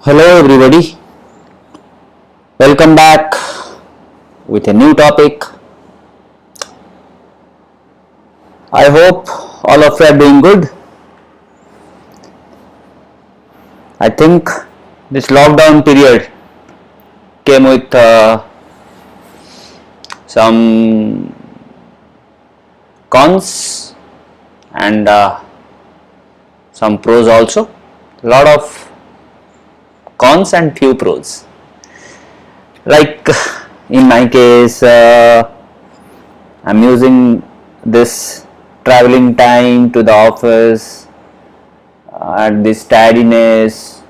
Hello, everybody. Welcome back with a new topic. I hope all of you are doing good. I think this lockdown period came with some cons and some pros also. A lot of cons and few pros. Like in my case, I'm using this traveling time to the office and this tardiness,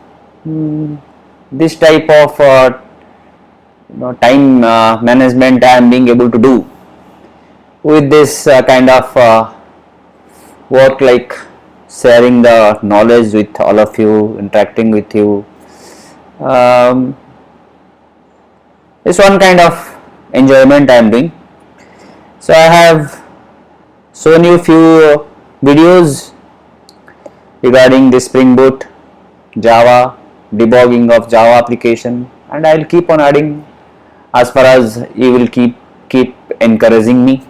this type of time management I am being able to do with this kind of work, like sharing the knowledge with all of you, interacting with you. It's one kind of enjoyment I am doing. So I have shown you few videos regarding the Spring Boot, Java, debugging of Java application, and I will keep on adding as far as you will keep encouraging me,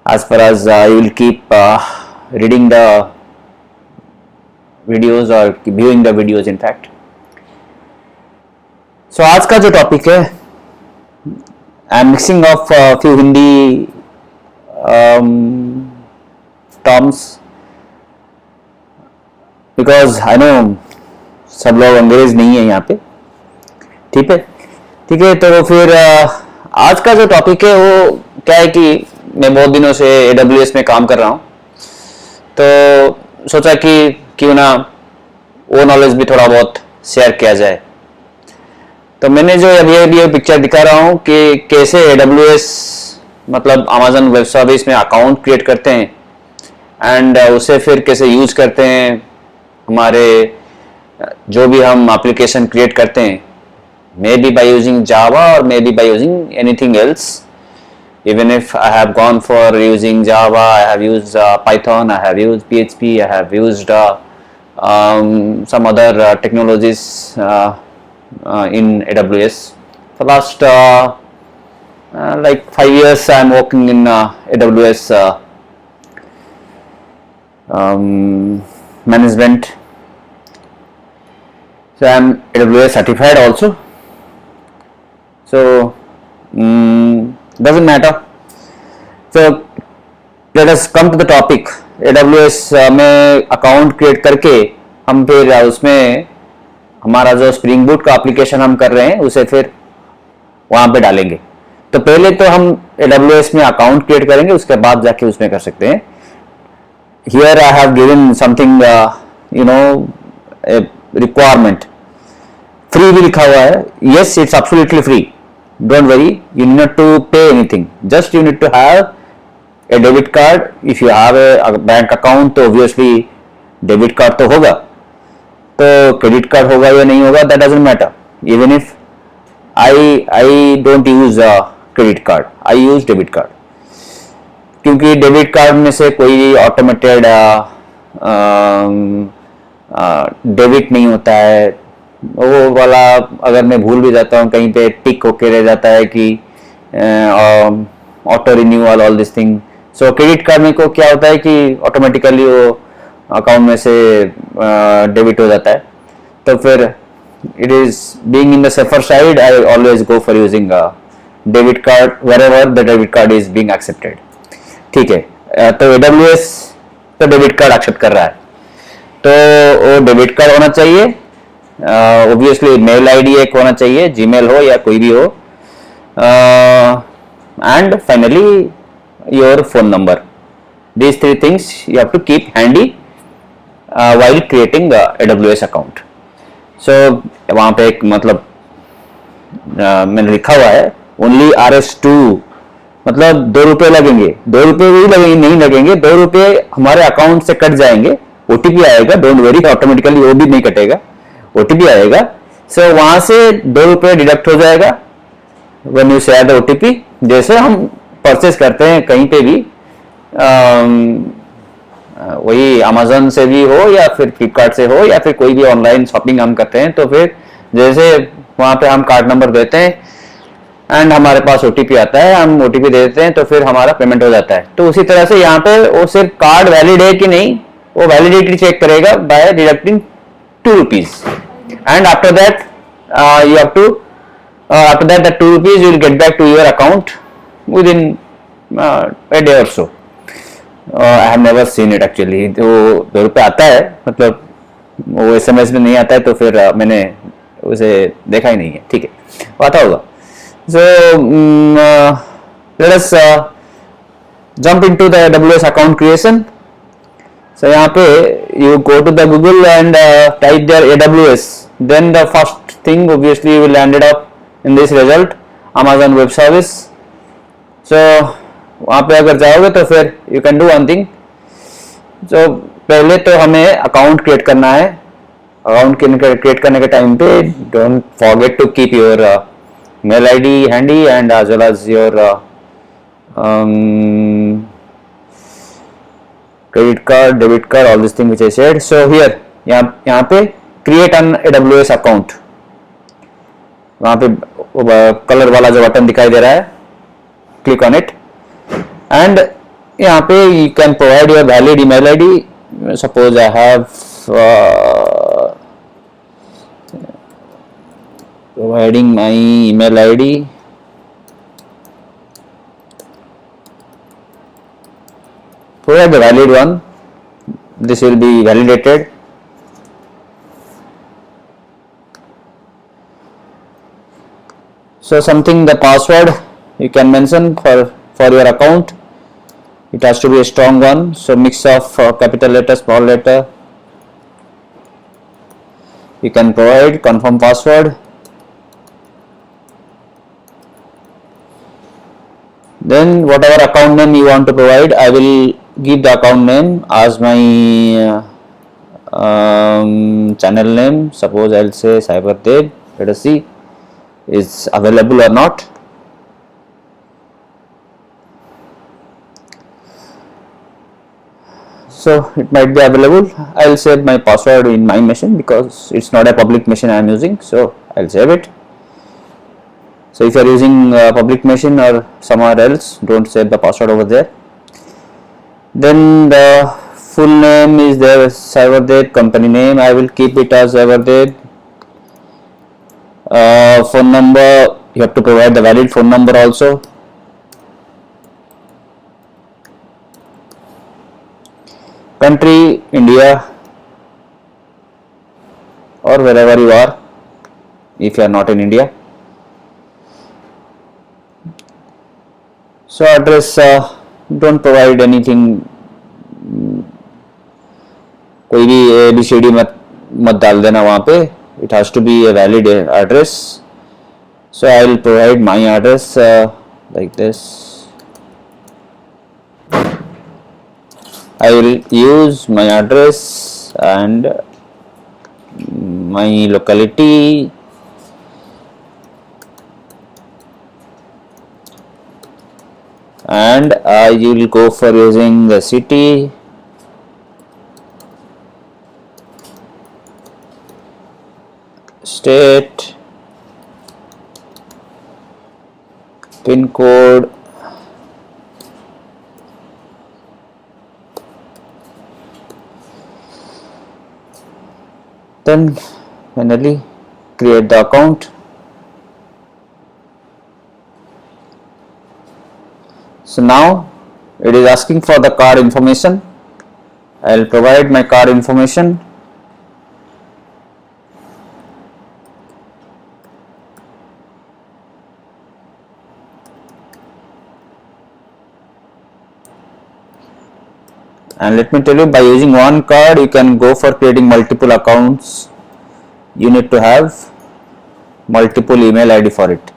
as far as you will keep reading the videos or viewing the videos in fact. So आज का जो topic है, I am mixing of few Hindi terms because I know सब लोग अंग्रेज नहीं है यहाँ पे, ठीक है। तो फिर आज का जो टॉपिक है वो क्या है कि मैं बहुत दिनों से AWS में काम कर रहा हूँ, तो सोचा कि क्यों ना वो नॉलेज भी थोड़ा बहुत शेयर किया जाए। तो मैंने जो अभी ये पिक्चर दिखा रहा हूँ कि कैसे AWS मतलब Amazon वेब सर्विस में अकाउंट क्रिएट करते हैं एंड उसे फिर कैसे यूज करते हैं हमारे जो भी हम एप्लीकेशन क्रिएट करते हैं, may be by using Java और may be by using anything else. Even if I have gone for using Java, I have used Python, I have used PHP, I have used some other technologies in AWS. For last like 5 years I am working in AWS management. So I am AWS certified also. So doesn't matter. So let us come to the topic. AWS में account create करके हम फिर उसमें हमारा जो spring boot का application हम कर रहे हैं उसे फिर वहां पे डालेंगे। तो पहले तो हम AWS में अकाउंट क्रिएट करेंगे, उसके बाद जाके उसमें कर सकते हैं। Here I have given something requirement, free भी लिखा हुआ है। Yes, it's absolutely free, don't worry, you need not to pay anything, just you need to have a debit card. If you have a bank account तो obviously debit card तो होगा, तो credit card होगा या नहीं होगा that doesn't matter. Even if I don't use credit card, I use debit card, क्योंकि debit card में से कोई automated debit नहीं होता है। वो वाला अगर मैं भूल भी जाता हूँ कहीं पे टिक होके रह जाता है कि auto renewal all this thing. So credit card में को क्या होता है कि ऑटोमेटिकली वो अकाउंट में से डेबिट हो जाता है। तो फिर it is being in the safer side, I always go for using debit card wherever the debit card is being accepted. ठीक है, तो AWS तो डेबिट कार्ड एक्सेप्ट कर रहा है, तो वो डेबिट कार्ड होना चाहिए। ऑब्वियसली मेल आईडी एक होना चाहिए, जीमेल हो या कोई भी हो, and finally your phone number. these three things you have to keep handy while creating the AWS account. So वहाँ पे एक मतलब मैंने लिखा हुआ है only RS2, मतलब ₹2 लगेंगे, ₹2 भी लगेंगे नहीं लगेंगे, ₹2 हमारे अकाउंट से कट जाएंगे, OTP आएगा, डोंट वरी, ऑटोमेटिकली वो भी नहीं कटेगा, OTP आएगा। सो वहां से ₹2 डिडक्ट हो जाएगा when you share the OTP। जैसे हम परचेस करते हैं कहीं पे भी वही अमेजोन से भी हो या फिर फ्लिपकार्ट से हो या फिर कोई भी ऑनलाइन शॉपिंग हम करते हैं, तो फिर जैसे वहाँ पे हम कार्ड नंबर देते हैं एंड हमारे पास ओटीपी आता है, हम ओटीपी दे देते हैं तो फिर हमारा पेमेंट हो जाता है। तो उसी तरह से यहाँ पे वो सिर्फ कार्ड वैलिड है कि नहीं वो वैलिडिटी चेक करेगा by deducting ₹2 and after that you have to after that the ₹2 will get back to your account within a day or so. I have never seen it actually. तो ₹2 आता है, मतलब वो SMS में नहीं आता है, तो फिर मैंने उसे देखा ही नहीं है। ठीक है, वो आता होगा। So let us jump into the AWS account creation. So यहाँ पे you go to the Google and type there AWS. Then the first thing obviously you will ended up in this result Amazon Web Service. So वहाँ पे अगर जाओगे तो फिर you can do one thing. So पहले तो हमें account create करना है। अकाउंट क्रिएट करने के टाइम पे don't forget to keep your mail ID handy and as well as your credit card, debit card, all this thing which I said. So here यहाँ पे create an AWS account, वहाँ पे colour वाला जो button दिखाई दे रहा है, click on it and यहाँ पे you can provide your valid email ID. Suppose I have providing my email ID, provide the valid one, this will be validated. So something, the password you can mention for your account, it has to be a strong one, so mix of capital letter, small letter. You can provide confirm password. Then whatever account name you want to provide, I will give the account name as my channel name. Suppose I'll say CyberDev. Let us see is available or not. So it might be available. I'll save my password in my machine because it's not a public machine I am using, so I'll save it. So if you are using a public machine or somewhere else, don't save the password over there. Then the full name is there, CyberDev. Company name I will keep it as CyberDev. Phone number, you have to provide the valid phone number also. Country India or wherever you are if you are not in India. So address, don't provide anything, कोई भी ABCD मत डाल देना वहाँ पे. It has to be a valid address. So I will provide my address like this. I will use my address and my locality, and I will go for using the city, state, pin code, then finally create the account. So now it is asking for the card information. I will provide my card information. And let me tell you, by using one card you can go for creating multiple accounts. You need to have multiple email ID for it.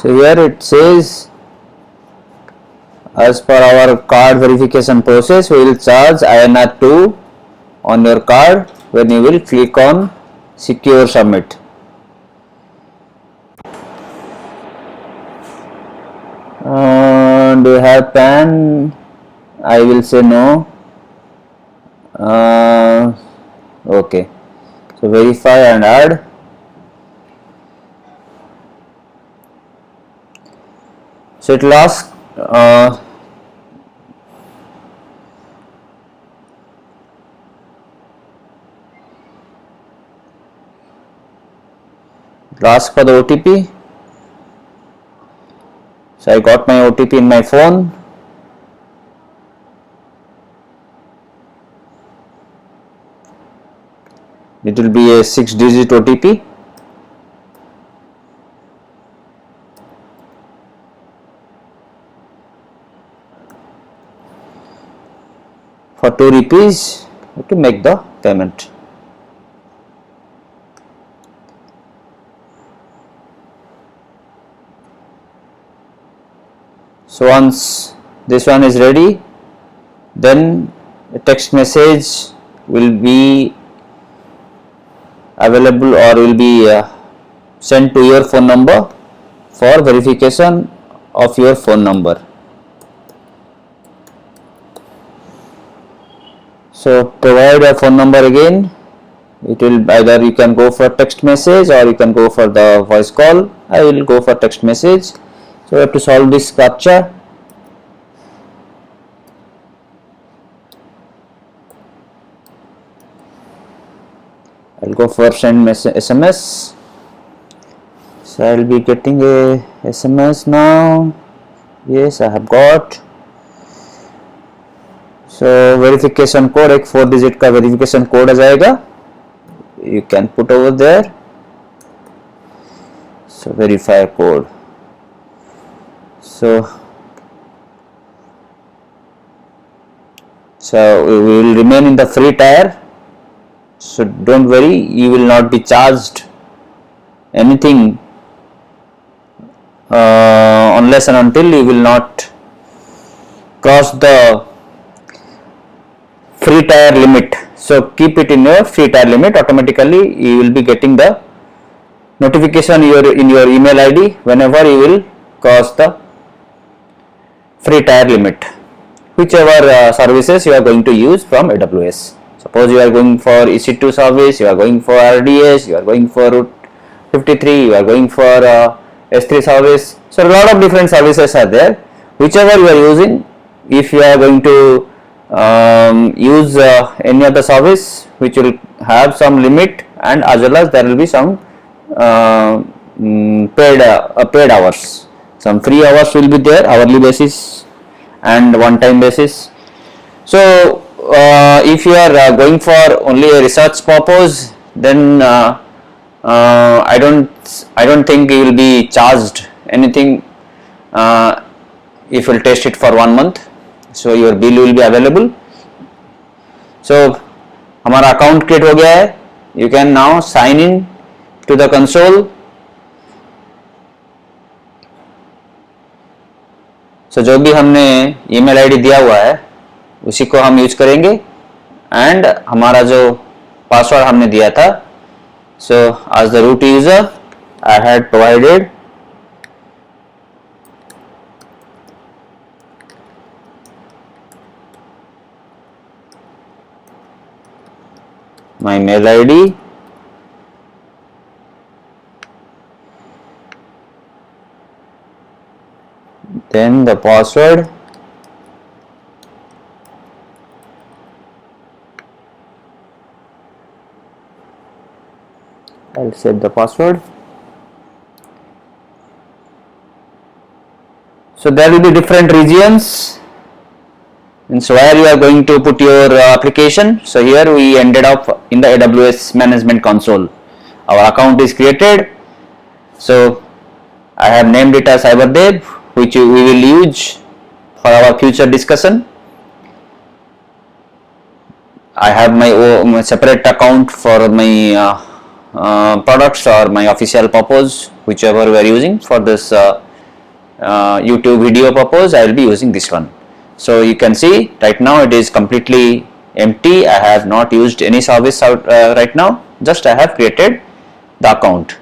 So here it says, as per our card verification process, we will charge INR 2 on your card when you will click on secure submit. Do you have PAN? I will say no. Okay, so verify and add. So it will ask for the OTP. So I got my OTP in my phone. It will be a 6-digit OTP. For 2 rupees to make the payment. So once this one is ready, then a text message will be available or will be sent to your phone number for verification of your phone number. So provide your phone number again. It will either you can go for text message or you can go for the voice call. I will go for text message. So we have to solve this captcha. I'll go for send SMS. So I'll be getting a SMS now. Yes, I have got. So verification code, एक 4 digit का verification code आ जाएगा. You can put over there. So verify code. So we will remain in the free tier. So don't worry, you will not be charged anything unless and until you will not cross the free tier limit. So keep it in your free tier limit. Automatically you will be getting the notification in your email ID whenever you will cross the free tier limit, whichever services you are going to use from AWS. Suppose you are going for EC2 service, you are going for RDS, you are going for Route 53, you are going for S3 service. So a lot of different services are there. Whichever you are using, if you are going to use any other service which will have some limit, and as well as there will be some paid hours. Some free hours will be there, hourly basis and one time basis. So if you are going for only a research purpose, then I don't think you will be charged anything if you will test it for 1 month. So your bill will be available. So हमारा account create हो गया है. You can now sign in to the console. So जो भी हमने email ID दिया हुआ है उसी को हम यूज करेंगे, एंड हमारा जो पासवर्ड हमने दिया था, so as the root user I had provided my mail ID, then the password, I'll set the password. So there will be different regions, and so where you are going to put your application. So here we ended up in the AWS management console. Our account is created. So I have named it as CyberDev, which we will use for our future discussion. I have my own separate account for my products or my official purpose, whichever we are using for this YouTube video purpose, I will be using this one. So you can see right now it is completely empty. I have not used any service out right now, just I have created the account.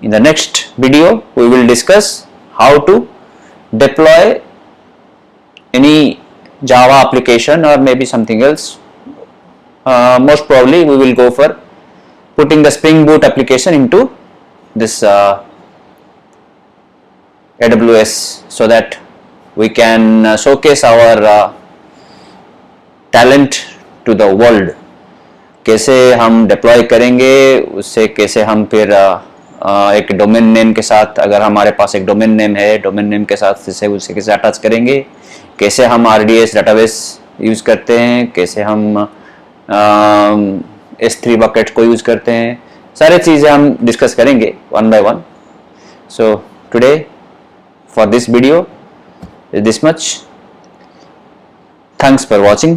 In the next video we will discuss how to deploy any Java application or maybe something else. Most probably we will go for putting the Spring Boot application into this AWS, so that we can showcase our talent to the world. कैसे हम deploy करेंगे, उससे कैसे हम फिर एक domain name के साथ, अगर हमारे पास एक डोमेन नेम है, डोमेन नेम के साथ उसे कैसे अटैच करेंगे, कैसे हम RDS डाटाबेस यूज़ करते हैं, कैसे हम S3 बकेट को यूज़ करते हैं, सारी चीज़ें हम डिस्कस करेंगे one by one. So today for this video is this much. Thanks for watching.